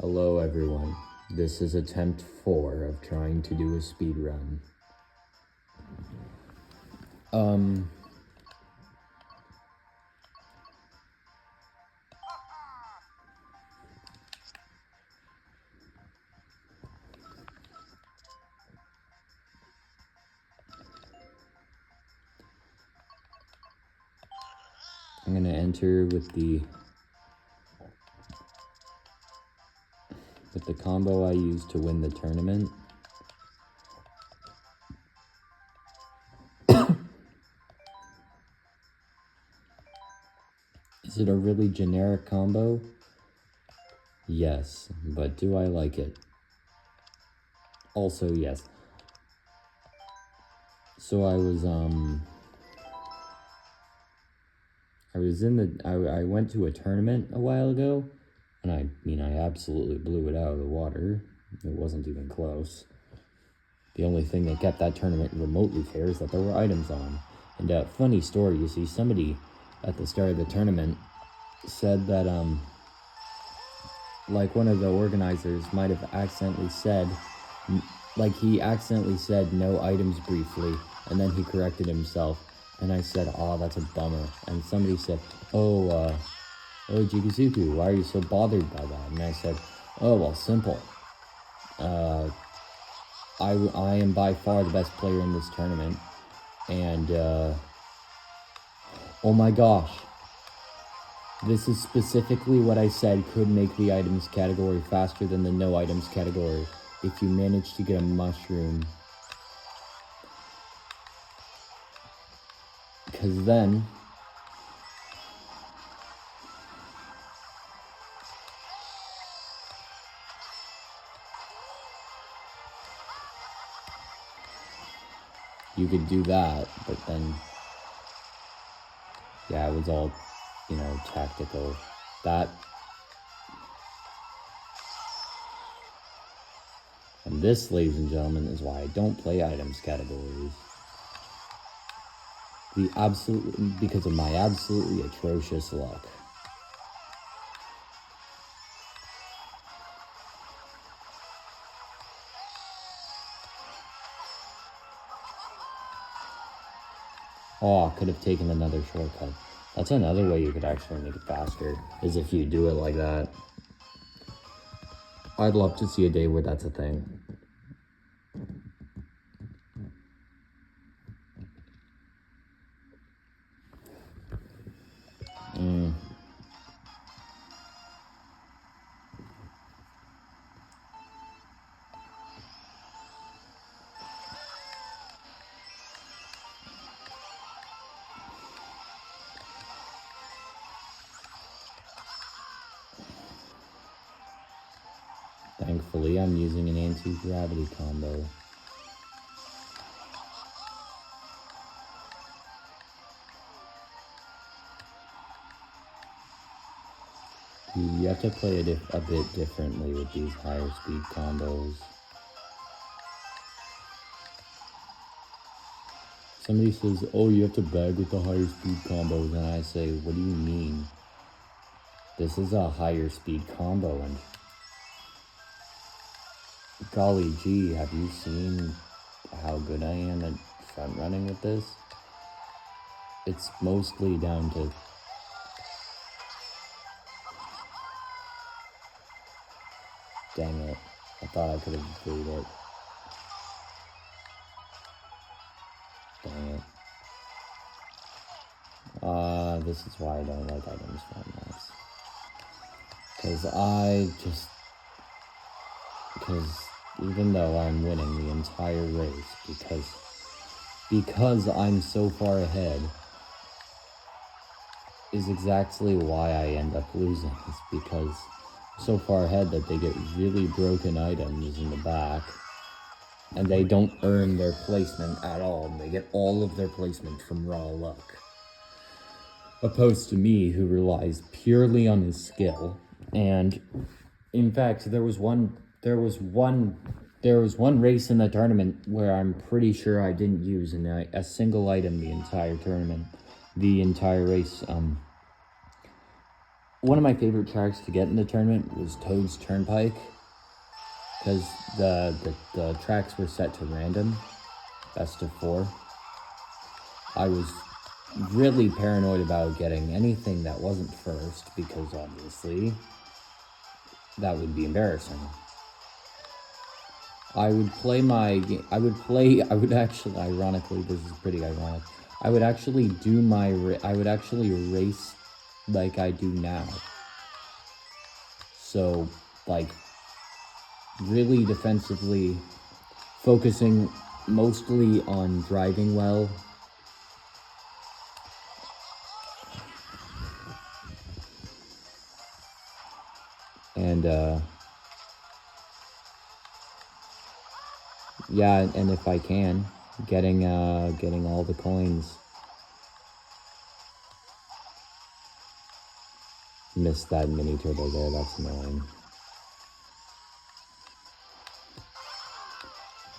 Hello everyone, this is attempt 4 of trying to do a speed run. I'm gonna enter with the combo I used to win the tournament. Is it a really generic combo? Yes, but do I like it? Also yes. So I went to a tournament a while ago, and I absolutely blew it out of the water. It wasn't even close. The only thing that kept that tournament remotely fair is that there were items on. And a funny story, you see, somebody at the start of the tournament said that, like one of the organizers might have accidentally said, he accidentally said no items briefly, and then he corrected himself. And I said, oh, that's a bummer. And somebody said, oh, Jiguzuku, why are you so bothered by that? And I said, oh, well, simple. I am by far the best player in this tournament. And, oh my gosh. This is specifically what I said could make the items category faster than the no items category if you manage to get a mushroom. Because then you could do that, but then, yeah, it was all, tactical. And this, ladies and gentlemen, is why I don't play items categories. Because of my absolutely atrocious luck. Oh, I could have taken another shortcut. That's another way you could actually make it faster, is if you do it like that. I'd love to see a day where that's a thing. Thankfully, I'm using an anti-gravity combo. You have to play it a bit differently with these higher speed combos. Somebody says, oh, you have to bag with the higher speed combos, and I say, what do you mean? This is a higher speed combo, and golly gee, have you seen how good I am at front running with this? It's mostly down to dang it. I thought I could have beat it. Dang it. This is why I don't like items front runs. Because even though I'm winning the entire race, because I'm so far ahead, is exactly why I end up losing. It's because I'm so far ahead that they get really broken items in the back, and they don't earn their placement at all. They get all of their placement from raw luck. Opposed to me, who relies purely on his skill. And in fact, there was one race in the tournament where I'm pretty sure I didn't use a single item the entire tournament, the entire race. one of my favorite tracks to get in the tournament was Toad's Turnpike, because the tracks were set to random, best of 4. I was really paranoid about getting anything that wasn't first, because obviously that would be embarrassing. I would actually, ironically, this is pretty ironic, I would actually race like I do now. So, like, really defensively, focusing mostly on driving well. And, yeah, and if I can, getting all the coins. Missed that mini turbo there, that's annoying.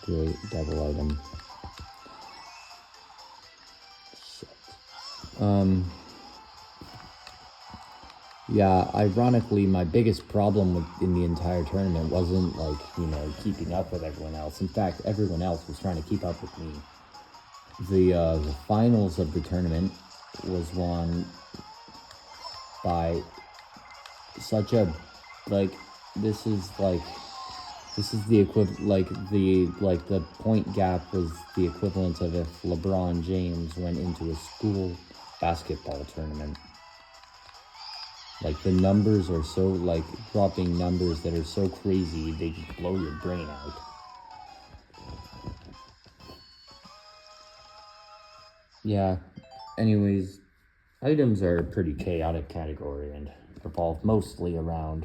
Great, double item. Shit. Yeah, ironically, my biggest problem in the entire tournament wasn't, like, keeping up with everyone else. In fact, everyone else was trying to keep up with me. The finals of the tournament was won by such a, this is the equivalent, the point gap was the equivalent of if LeBron James went into a school basketball tournament. Like, the numbers are so, dropping numbers that are so crazy, they just blow your brain out. Yeah, anyways, items are a pretty chaotic category and revolve mostly around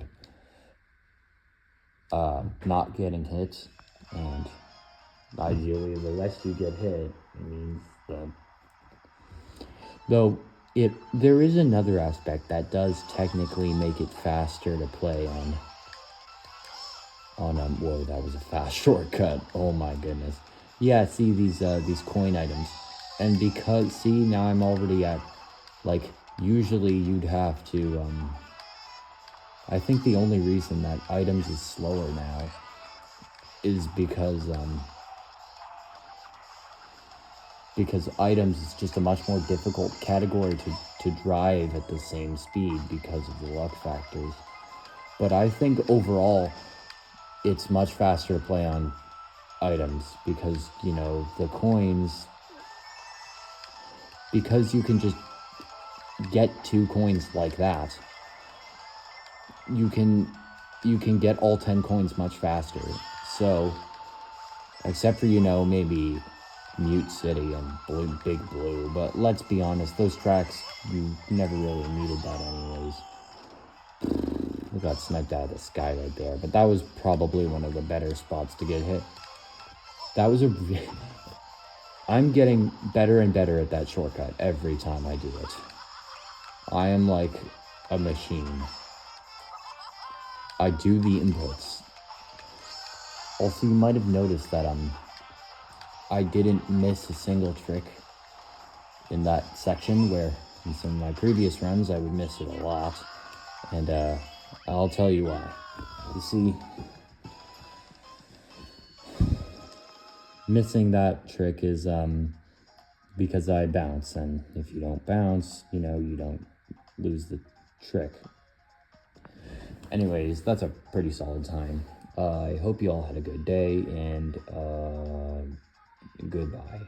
not getting hit, and ideally the less you get hit, it means though there is another aspect that does technically make it faster to play on whoa, that was a fast shortcut, oh my goodness. Yeah, see these coin items, and because, see, now I'm already at, usually you'd have to, I think the only reason that items is slower now is because items is just a much more difficult category to drive at the same speed because of the luck factors. But I think overall, it's much faster to play on items because, the coins, because you can just get 2 coins like that, you can get all 10 coins much faster. So, except for, maybe Mute City and Big Blue, but let's be honest, those tracks, you never really needed that anyways. We got sniped out of the sky right there, but that was probably one of the better spots to get hit. That was I'm getting better and better at that shortcut every time I do it. I am like a machine. I do the inputs. Also, you might have noticed that I didn't miss a single trick in that section, where in some of my previous runs I would miss it a lot, and I'll tell you why. You see, missing that trick is because I bounce, and if you don't bounce, you don't lose the trick. Anyways, that's a pretty solid time. I hope you all had a good day, and goodbye.